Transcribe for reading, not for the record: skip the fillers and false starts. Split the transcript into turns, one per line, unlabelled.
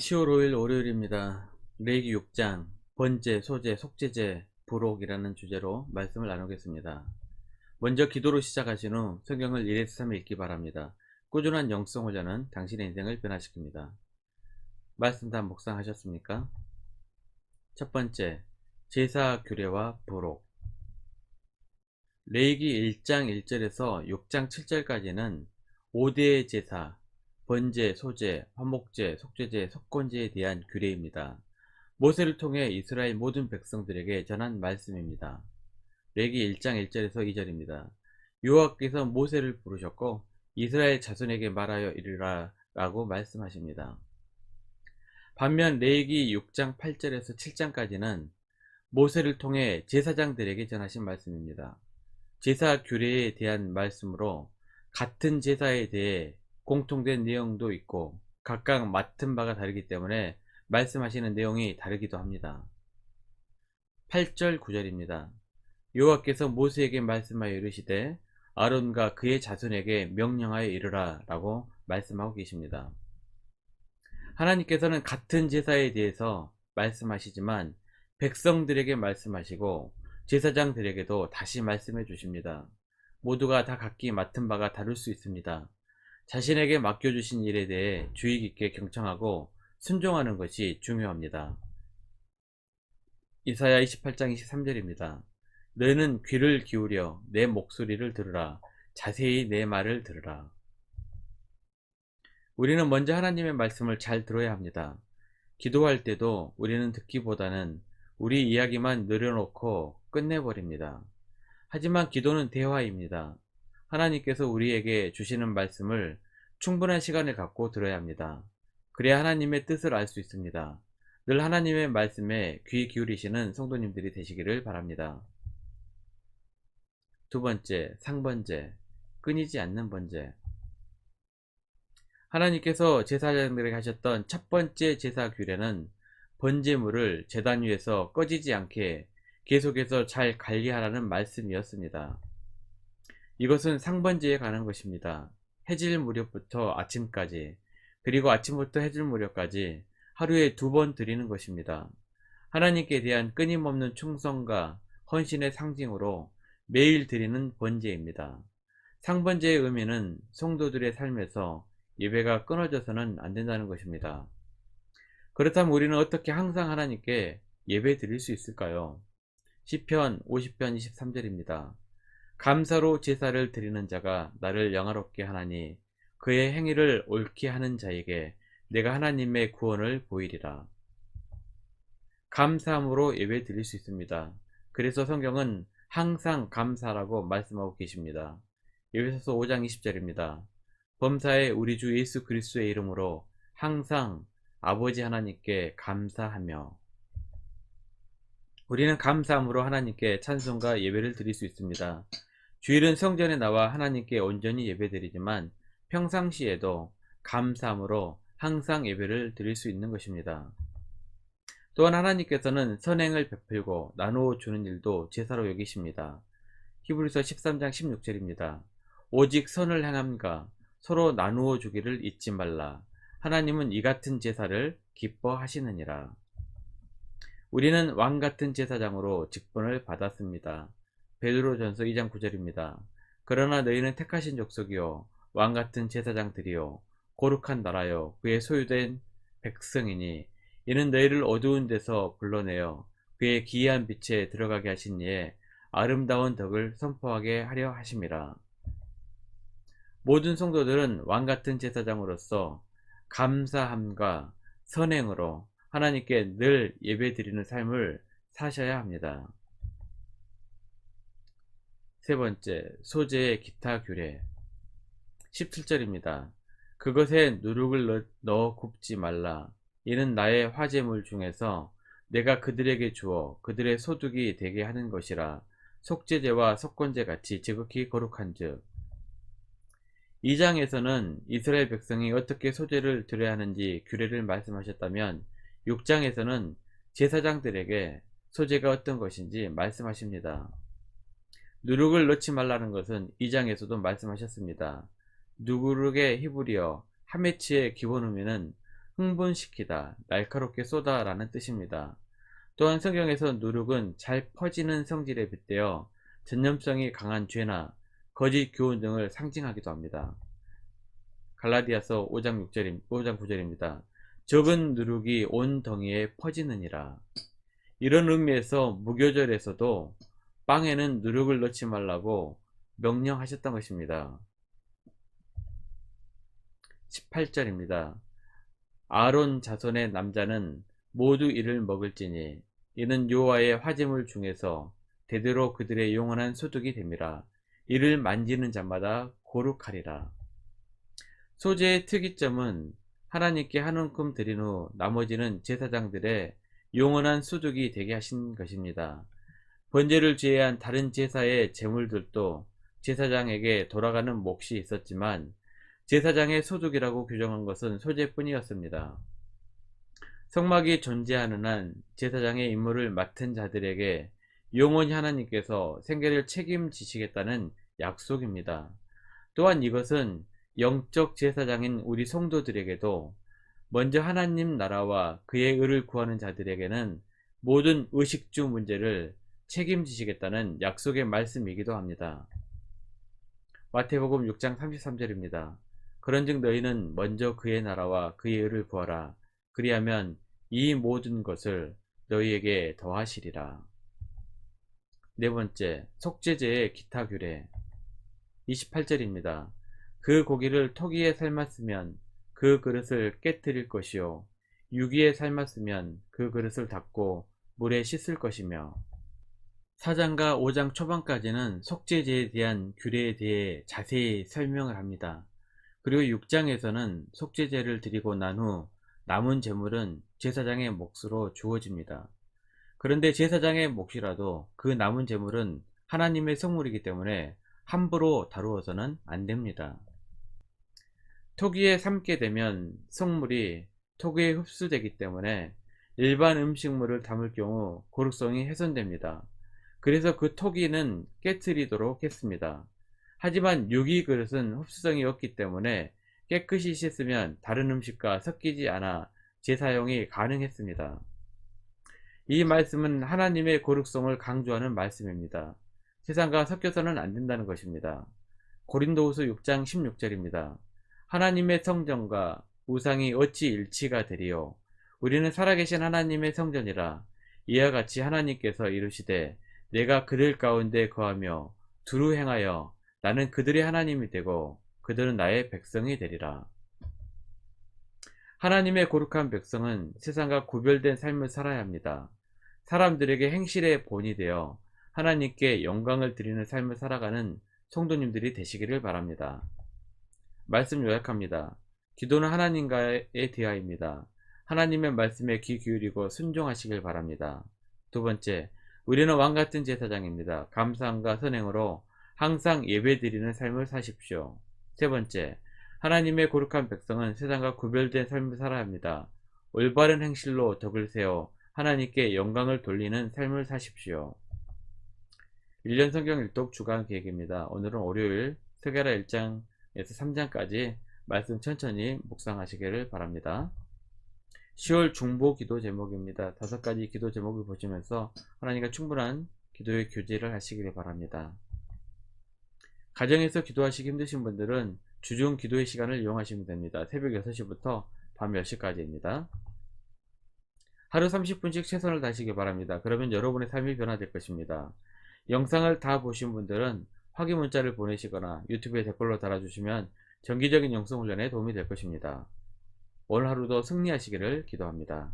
10월 5일 월요일입니다. 레위기 6장 번제, 소제, 속죄제, 부록이라는 주제로 말씀을 나누겠습니다. 먼저 기도로 시작하신 후 성경을 1에서 3일 읽기 바랍니다. 꾸준한 영성 훈련은 당신의 인생을 변화시킵니다. 말씀 다 묵상하셨습니까? 첫 번째, 제사 규례와 부록. 레위기 1장 1절에서 6장 7절까지는 5대의 제사, 번제, 소제, 화목제, 속죄제, 속건제에 대한 규례입니다. 모세를 통해 이스라엘 모든 백성들에게 전한 말씀입니다. 레위기 1장 1절에서 2절입니다. 여호와께서 모세를 부르셨고 이스라엘 자손에게 말하여 이르라 라고 말씀하십니다. 반면 레위기 6장 8절에서 7장까지는 모세를 통해 제사장들에게 전하신 말씀입니다. 제사 규례에 대한 말씀으로 같은 제사에 대해 공통된 내용도 있고 각각 맡은 바가 다르기 때문에 말씀하시는 내용이 다르기도 합니다. 8절 9절입니다. 여호와께서 모세에게 말씀하여 이르시되 아론과 그의 자손에게 명령하여 이르라 라고 말씀하고 계십니다. 하나님께서는 같은 제사에 대해서 말씀하시지만 백성들에게 말씀하시고 제사장들에게도 다시 말씀해 주십니다. 모두가 다 각기 맡은 바가 다를 수 있습니다. 자신에게 맡겨주신 일에 대해 주의 깊게 경청하고 순종하는 것이 중요합니다. 이사야 28장 23절입니다. 너는 귀를 기울여 내 목소리를 들으라. 자세히 내 말을 들으라. 우리는 먼저 하나님의 말씀을 잘 들어야 합니다. 기도할 때도 우리는 듣기보다는 우리 이야기만 늘여놓고 끝내버립니다. 하지만 기도는 대화입니다. 하나님께서 우리에게 주시는 말씀을 충분한 시간을 갖고 들어야 합니다. 그래야 하나님의 뜻을 알 수 있습니다. 늘 하나님의 말씀에 귀 기울이시는 성도님들이 되시기를 바랍니다. 두 번째, 상번제, 끊이지 않는 번제. 하나님께서 제사장들에게 하셨던 첫 번째 제사 규례는 번제물을 제단 위에서 꺼지지 않게 계속해서 잘 관리하라는 말씀이었습니다. 이것은 상번제에 관한 것입니다. 해질 무렵부터 아침까지, 그리고 아침부터 해질 무렵까지 하루에 2번 드리는 것입니다. 하나님께 대한 끊임없는 충성과 헌신의 상징으로 매일 드리는 번제입니다. 상번제의 의미는 성도들의 삶에서 예배가 끊어져서는 안 된다는 것입니다. 그렇다면 우리는 어떻게 항상 하나님께 예배 드릴 수 있을까요? 시편 50편 23절입니다. 감사로 제사를 드리는 자가 나를 영화롭게 하나니 그의 행위를 옳게 하는 자에게 내가 하나님의 구원을 보이리라. 감사함으로 예배 드릴 수 있습니다. 그래서 성경은 항상 감사라고 말씀하고 계십니다. 에베소서 5장 20절입니다. 범사에 우리 주 예수 그리스도의 이름으로 항상 아버지 하나님께 감사하며. 우리는 감사함으로 하나님께 찬송과 예배를 드릴 수 있습니다. 주일은 성전에 나와 하나님께 온전히 예배드리지만 평상시에도 감사함으로 항상 예배를 드릴 수 있는 것입니다. 또한 하나님께서는 선행을 베풀고 나누어 주는 일도 제사로 여기십니다. 히브리서 13장 16절입니다. 오직 선을 행함과 서로 나누어 주기를 잊지 말라. 하나님은 이 같은 제사를 기뻐하시느니라. 우리는 왕같은 제사장으로 직분을 받았습니다. 베드로전서 2장 9절입니다. 그러나 너희는 택하신 족속이요 왕같은 제사장들이요 거룩한 나라요 그의 소유된 백성이니 이는 너희를 어두운 데서 불러내어 그의 기이한 빛에 들어가게 하신 이에 아름다운 덕을 선포하게 하려 하심이라. 모든 성도들은 왕같은 제사장으로서 감사함과 선행으로 하나님께 늘 예배드리는 삶을 사셔야 합니다. 세 번째, 소제의 기타 규례. 17절입니다. 그것에 누룩을 넣어 굽지 말라. 이는 나의 화제물 중에서 내가 그들에게 주어 그들의 소득이 되게 하는 것이라. 속죄제와 속건제 같이 지극히 거룩한즉. 2장에서는 이스라엘 백성이 어떻게 소제를 드려야 하는지 규례를 말씀하셨다면 6장에서는 제사장들에게 소제가 어떤 것인지 말씀하십니다. 누룩을 넣지 말라는 것은 2장에서도 말씀하셨습니다. 누룩의 히브리어 하메츠의 기본 의미는 흥분시키다, 날카롭게 쏘다 라는 뜻입니다. 또한 성경에서 누룩은 잘 퍼지는 성질에 빗대어 전염성이 강한 죄나 거짓 교훈 등을 상징하기도 합니다. 갈라디아서 5장 9절입니다. 적은 누룩이 온 덩이에 퍼지느니라. 이런 의미에서 무교절에서도 빵에는 누룩을 넣지 말라고 명령하셨던 것입니다. 18절입니다. 아론 자손의 남자는 모두 이를 먹을지니 이는 여호와의 화제물 중에서 대대로 그들의 영원한 소득이 됨이라. 이를 만지는 자마다 거룩하리라. 소재의 특이점은 하나님께 한 움큼 드린 후 나머지는 제사장들의 영원한 소득이 되게 하신 것입니다. 번제를 제외한 다른 제사의 제물들도 제사장에게 돌아가는 몫이 있었지만 제사장의 소득이라고 규정한 것은 소재뿐이었습니다. 성막이 존재하는 한 제사장의 임무를 맡은 자들에게 영원히 하나님께서 생계를 책임지시겠다는 약속입니다. 또한 이것은 영적 제사장인 우리 성도들에게도 먼저 하나님 나라와 그의 의를 구하는 자들에게는 모든 의식주 문제를 책임지시겠다는 약속의 말씀이기도 합니다. 마태복음 6장 33절입니다. 그런즉 너희는 먼저 그의 나라와 그의 의를 구하라. 그리하면 이 모든 것을 너희에게 더하시리라. 네 번째, 속죄제의 기타 규례 28절입니다. 그 고기를 토기에 삶았으면 그 그릇을 깨뜨릴 것이요 유기에 삶았으면 그 그릇을 닦고 물에 씻을 것이며 4장과 5장 초반까지는 속죄제에 대한 규례에 대해 자세히 설명을 합니다. 그리고 6장에서는 속죄제를 드리고 난 후 남은 제물은 제사장의 몫으로 주어집니다. 그런데 제사장의 몫이라도 그 남은 제물은 하나님의 성물이기 때문에 함부로 다루어서는 안 됩니다. 토기에 삶게 되면 성물이 토기에 흡수되기 때문에 일반 음식물을 담을 경우 고르성이 훼손됩니다. 그래서 그 토기는 깨트리도록 했습니다. 하지만 유기 그릇은 흡수성이 없기 때문에 깨끗이 씻으면 다른 음식과 섞이지 않아 재사용이 가능했습니다. 이 말씀은 하나님의 거룩성을 강조하는 말씀입니다. 세상과 섞여서는 안 된다는 것입니다. 고린도후서 6장 16절입니다. 하나님의 성전과 우상이 어찌 일치가 되리요? 우리는 살아계신 하나님의 성전이라. 이와 같이 하나님께서 이르시되 내가 그들 가운데 거하며 두루 행하여 나는 그들의 하나님이 되고 그들은 나의 백성이 되리라. 하나님의 거룩한 백성은 세상과 구별된 삶을 살아야 합니다. 사람들에게 행실의 본이 되어 하나님께 영광을 드리는 삶을 살아가는 성도님들이 되시기를 바랍니다. 말씀 요약합니다. 기도는 하나님과의 대화입니다. 하나님의 말씀에 귀 기울이고 순종하시길 바랍니다. 두 번째, 우리는 왕같은 제사장입니다. 감사함과 선행으로 항상 예배드리는 삶을 사십시오. 세 번째, 하나님의 거룩한 백성은 세상과 구별된 삶을 살아야 합니다. 올바른 행실로 덕을 세워 하나님께 영광을 돌리는 삶을 사십시오. 1년 성경 일독 주간 계획입니다. 오늘은 월요일 스가랴 1장에서 3장까지 말씀 천천히 묵상하시기를 바랍니다. 10월 중보 기도 제목입니다. 5가지 기도 제목을 보시면서 하나님과 충분한 기도의 교제를 하시기를 바랍니다. 가정에서 기도하시기 힘드신 분들은 주중 기도의 시간을 이용하시면 됩니다. 새벽 6시부터 밤 10시까지입니다. 하루 30분씩 최선을 다하시기 바랍니다. 그러면 여러분의 삶이 변화될 것입니다. 영상을 다 보신 분들은 확인 문자를 보내시거나 유튜브에 댓글로 달아주시면 정기적인 영성 훈련에 도움이 될 것입니다. 오늘 하루도 승리하시기를 기도합니다.